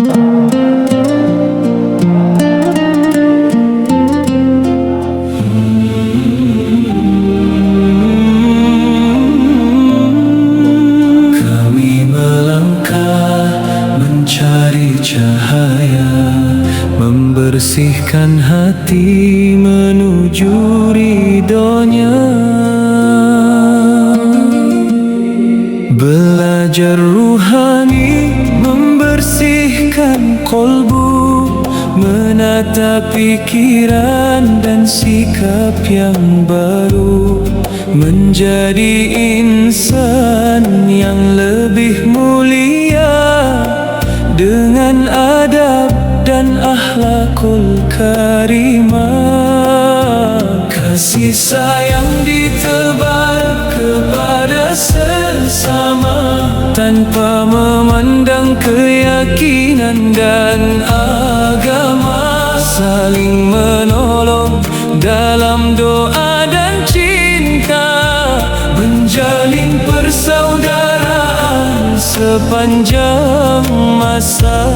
Kami melangkah mencari cahaya, membersihkan hati menuju ridhonya. Belajar ruhani, membersihkan kolbu, menata pikiran dan sikap yang baru, menjadi insan yang lebih mulia dengan adab dan akhlakul karimah. Kasih sayang ditebar kepada sesama tanpa memandang keyakinan dan agama, saling menolong dalam doa dan cinta, menjalin persaudaraan sepanjang masa,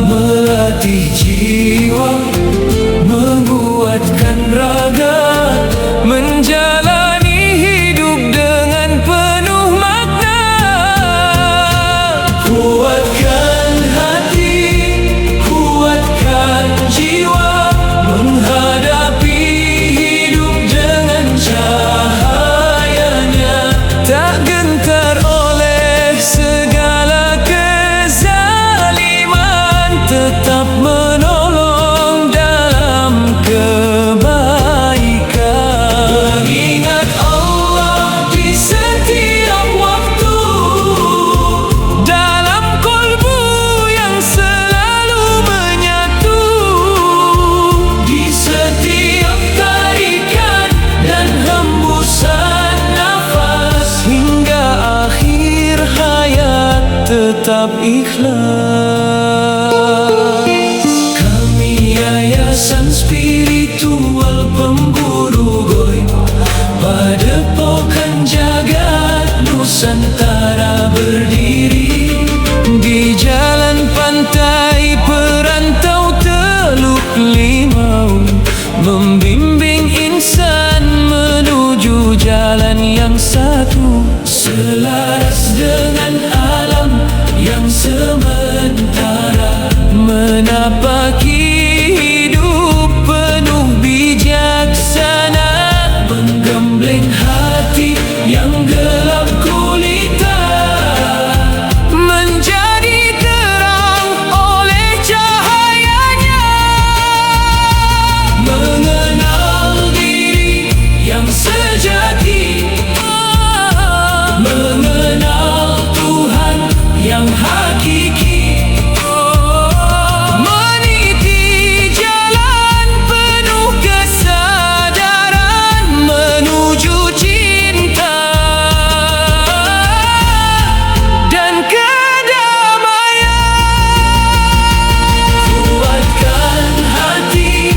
melatih jiwa, menguatkan raga, menjalani hidup dengan penuh makna. Kuatkan hati, kuatkan jiwa, menghadapi hidup dengan cahayanya, tak gentar oleh segala kezaliman, tetap menolong dalam kebaikan, mengingat Allah di setiap waktu, dalam kolbu yang selalu menyatu, di setiap tarikan dan hembusan nafas, hingga akhir hayat tetap ikhlas. Kami Yayasan Spiritual Pemburu Goib, Padepokan Jagat Nusantara berdiri di Jalan Pantai Perantau Teluk Limau, membimbing insan menuju jalan yang satu, selaras dengan alam yang sementara, menapaki hidup penuh bijaksana, menggembleng hati yang gelap gulita, menjadi terang oleh cahayanya, mengenal diri yang sejati, mengenal Tuhan yang hakiki, meniti jalan penuh kesadaran menuju cinta dan kedamaian. Kuatkan hati,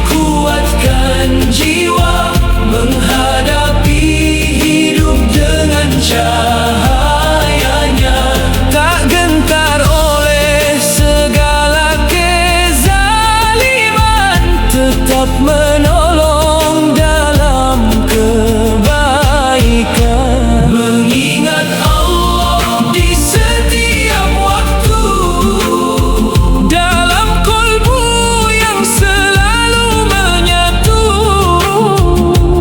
kuatkan jiwa, menghadapi hidup dengan cahayanya, tak gentar oleh segala kezaliman, tetap menolong dalam kebaikan, mengingat Allah di setiap waktu, dalam kolbu yang selalu menyatu,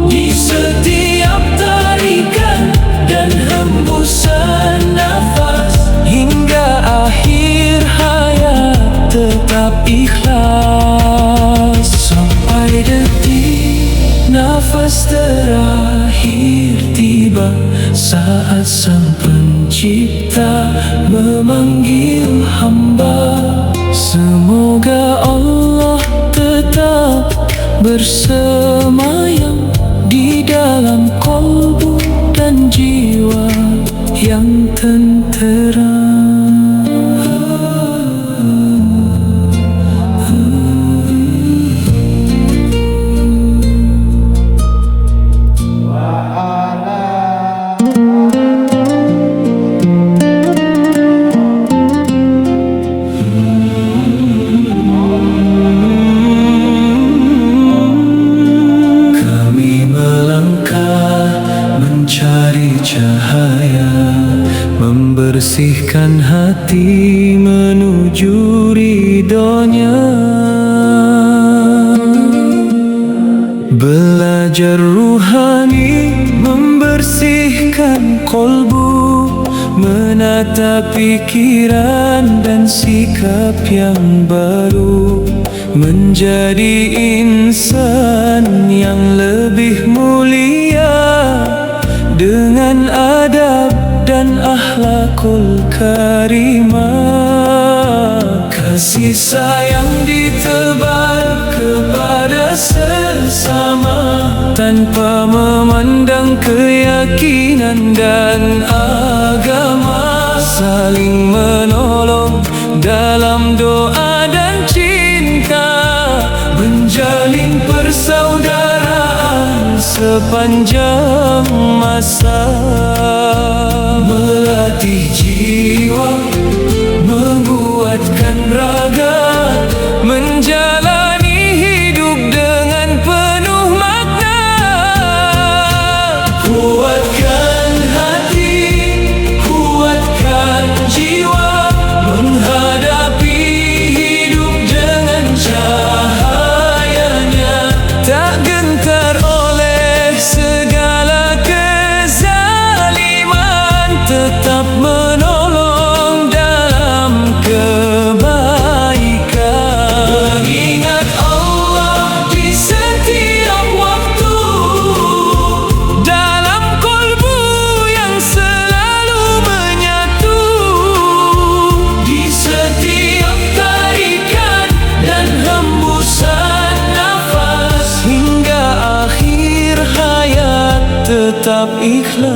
di setiap tarikan dan hembusan nafas, hingga akhir hayat tetap ikhlas, sampai detik nafas terakhir tiba, saat Sang Pencipta memanggil hamba. Semoga Allah tetap bersemayam di dalam kolbu dan jiwa yang tentera. hati menuju ridhonya. Belajar ruhani membersihkan kolbu, menata pikiran dan sikap yang baru, menjadi insan yang lebih mulia dengan adab dan akhlakul karimah. Kasih sayang ditebar kepada sesama tanpa memandang keyakinan dan agama, saling menolong dalam doa dan cinta, menjalin persaudaraan sepanjang masa, melatih jiwa, menguatkan raga, menjalani hidup dengan penuh makna. Kuatkan hati, kuatkan jiwa, menghadapi hidup dengan cahayanya. Tak gentar oleh segala kezaliman, tetap menolong dalam kebaikan. Mengingat Allah di setiap waktu, dalam kolbu yang selalu menyatu, di setiap tarikan dan hembusan nafas, hingga akhir hayat tetap ikhlas.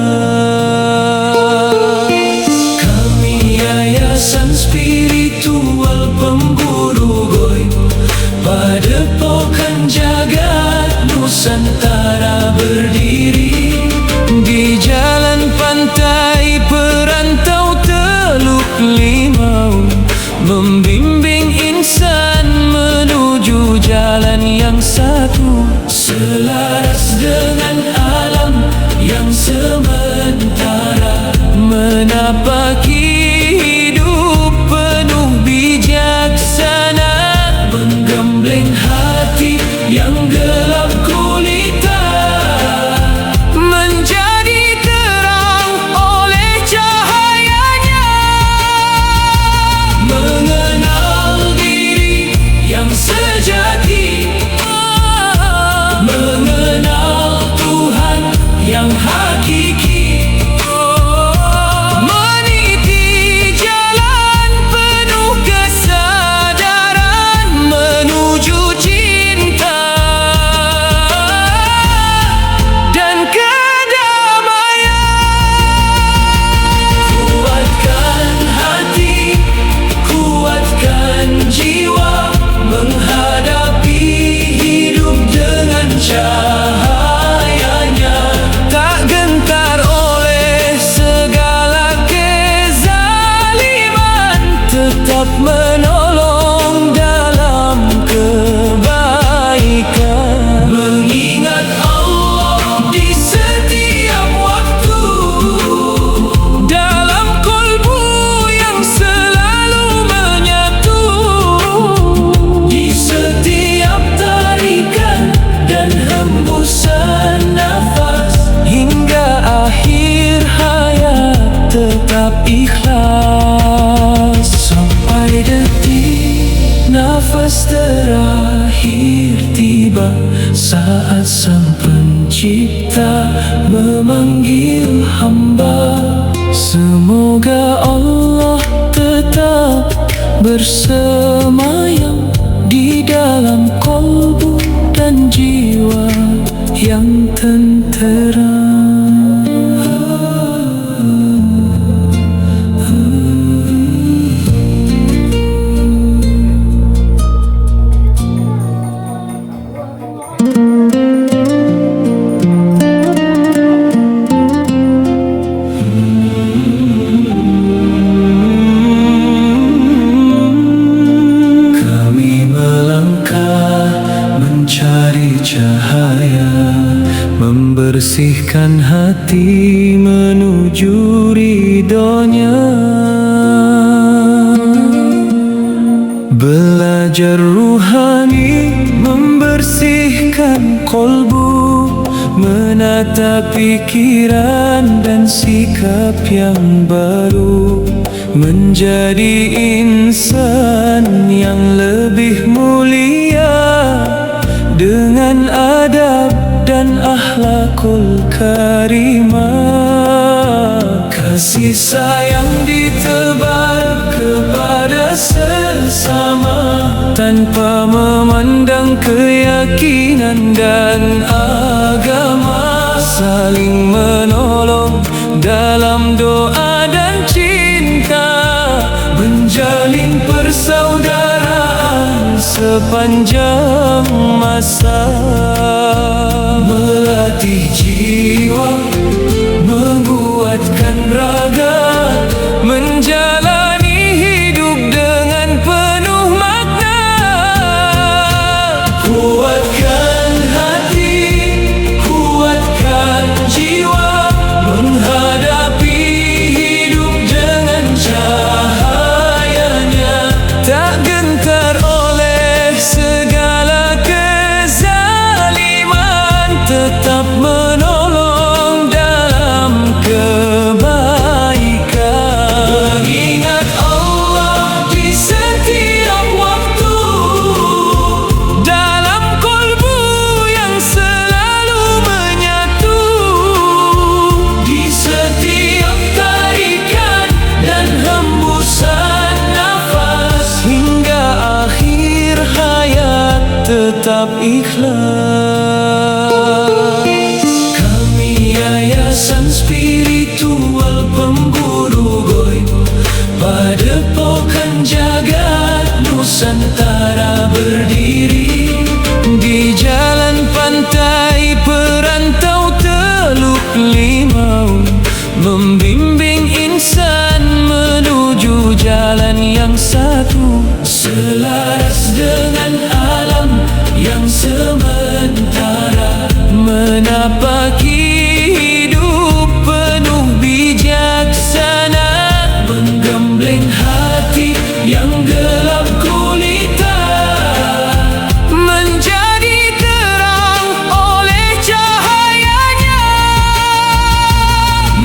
Kami Yayasan Spiritual Pemburu Goib, Padepokan Jagat Nusantara berdiri di Jalan Pantai Perantau Teluk Limau, membimbing insan menuju jalan yang satu, selaras dengan alam yang sementara, menapaki hidup penuh bijaksana, menggembleng hati yang gelap gulita, menjadi terang oleh cahayanya, mengenal diri yang sejati, mengenal Tuhan yang hakiki, meniti jalan penuh kesadaran menuju cinta dan kedamaian. Kuatkan hati, kuatkan jiwa, menghadapi hidup dengan cahayanya. Tak gentar oleh segala kezaliman, tetap menolong dalam kebaikan. Mengingat Allah di setiap waktu, dalam kolbu yang selalu menyatu, di setiap tarikan dan hembusan nafas, hingga akhir hayat tetap ikhlas. Sampai detik nafas terakhir tiba, saat Sang Pencipta memanggil hamba. Semoga Allah tetap bersemayam di dalam kolbu dan jiwa yang tentera. Membersihkan hati menuju ridhonya. Belajar ruhani membersihkan kolbu, menata pikiran dan sikap yang baru, menjadi insan yang lebih mulia dengan adab dan akhlakul karimah. Kasih sayang ditebar kepada sesama tanpa memandang keyakinan dan agama, saling menolong dalam doa dan cinta, menjalin persaudaraan sepanjang masa, melatih jiwa, menguatkan raga, menjalani hidup dengan penuh makna. Kuatkan hati, kuatkan jiwa, menghadapi hidup dengan cahayanya, tak gentar oleh segala kezaliman, tetap menolong dalam kebaikan, mengingat Allah di setiap waktu, dalam kolbu yang selalu menyatu, di setiap tarikan dan hembusan nafas, hingga akhir hayat tetap ikhlas. Kami Yayasan Spiritual Pemburu Goib, Padepokan Jagat Nusantara berdiri di Jalan Pantai Perantau Teluk Limau, membimbing insan menuju jalan yang satu, selaras dengan alam yang sementara, menapaki hidup penuh bijaksana, menggembleng hati yang gelap gulita, menjadi terang oleh cahayanya,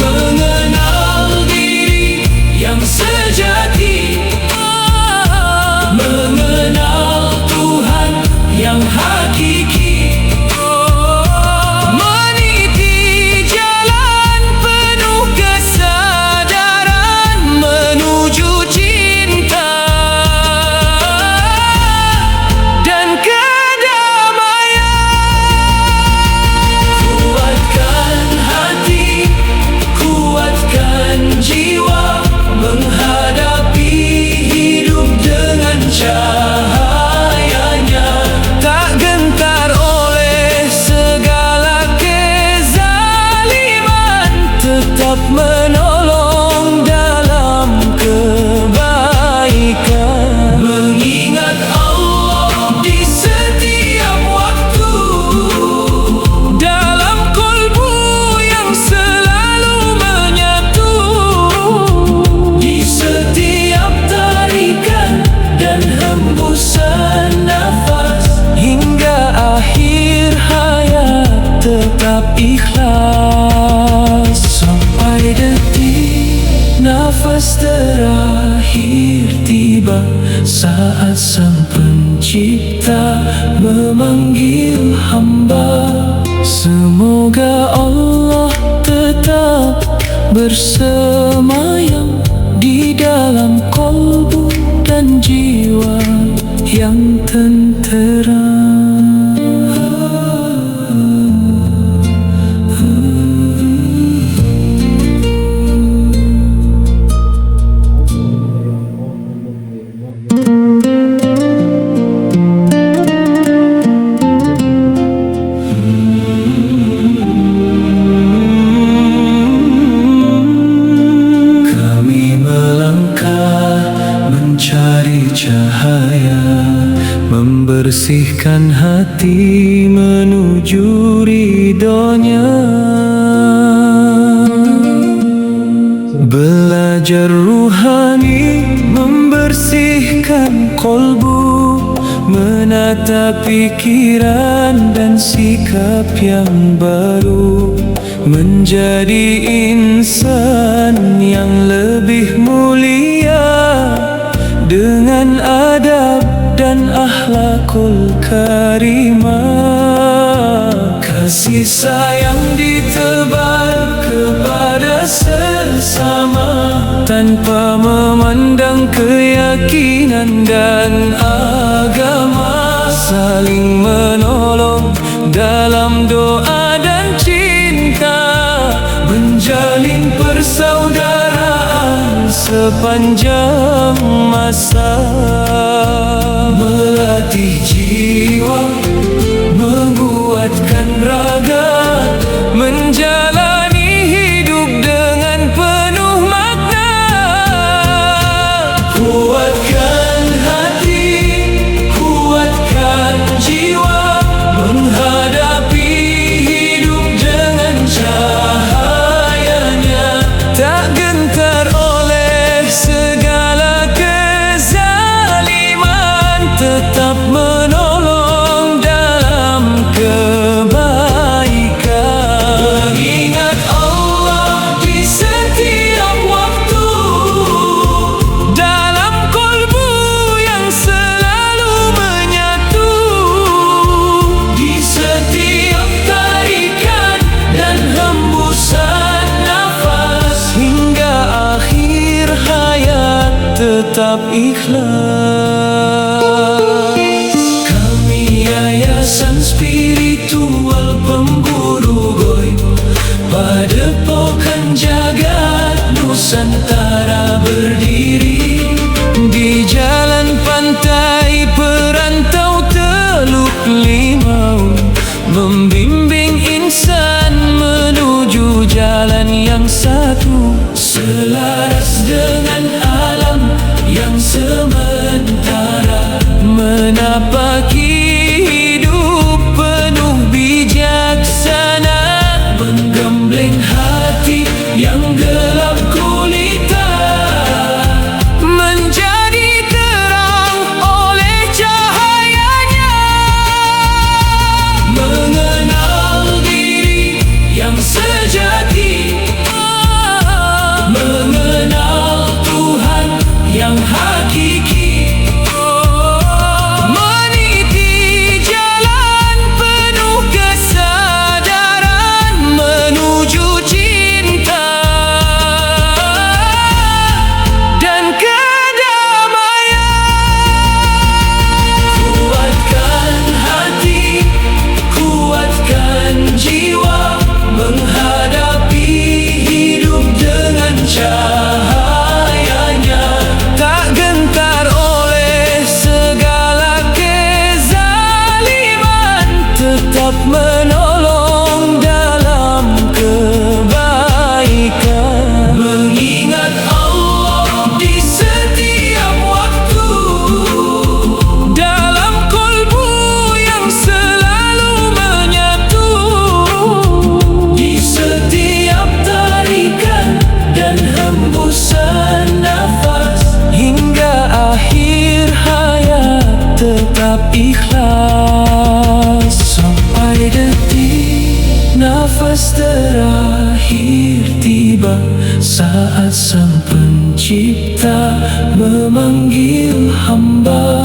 mengenal diri yang sejati, mengenal Tuhan yang hakiki, meniti jalan penuh kesadaran menuju cinta dan kedamaian. Kuatkan hati, kuatkan jiwa, menghadapi hidup dengan cahayanya, tak gentar oleh segala kezaliman, tetap menolong dalam kebaikan, mengingat Allah di setiap waktu, dalam kolbu yang selalu menyatu, di setiap tarikan dan hembusan nafas, hingga akhir hayat tetap ikhlas, sampai detik nafas terakhir tiba, saat Sang Pencipta memanggil hamba. Semoga Allah tetap bersemayam di dalam kolbu dan jiwa yang tentera. Kami melangkah mencari cahaya, membersihkan hati menuju ridhonya, belajar ruhani membersihkan kolbu, menata pikiran dan sikap yang baru, menjadi insan yang lebih mulia dengan adab dan akhlakul karimah. Kasih sayang ditebar kepada sesama tanpa memandang keyakinan dan agama, saling menolong dalam doa dan cinta, menjalin persaudaraan sepanjang masa, melatih jiwa, menguatkan raga, menjalani hidup dengan penuh makna. Kuatkan hati, kuatkan jiwa, menghadapi hidup dengan cahayanya, tak gentar oleh segala kezaliman, tetap menolong dalam kebaikan. Mengingat Allah di setiap waktu, dalam kolbu yang selalu menyatu, di setiap tarikan dan hembusan nafas, hingga akhir hayat tetap ikhlas. Kami Yayasan Spiritual Pemburu Goib, Padepokan Jagat Nusantara berdiri di Jalan Pantai Perantau Teluk Limau, membimbing insan menuju jalan yang satu, selaras dengan alam yang sementara, menapaki hidup penuh bijaksana, menggembleng hati yang gelap gulita, menjadi terang oleh cahayanya, mengenal diri yang sejati, mengenal Tuhan yang hakiki, meniti jalan penuh kesadaran menuju cinta dan kedamaian. Kuatkan hati, kuatkan jiwa, menghadapi hidup dengan cahayanya, tak gentar oleh segala kezaliman, tetap menolong dalam kebaikan. Mengingat Allah di setiap waktu, dalam kolbu yang selalu menyatu, di setiap tarikan dan hembusan nafas, hingga akhir hayat tetap ikhlas. Sampai detik nafas terakhir tiba, saat Sang Pencipta memanggil hamba,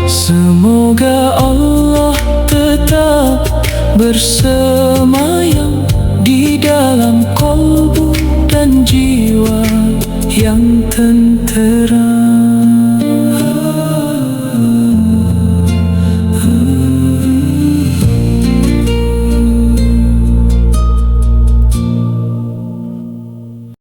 semoga Allah tetap bersemayam di dalam kolbu dan jiwa yang tentera.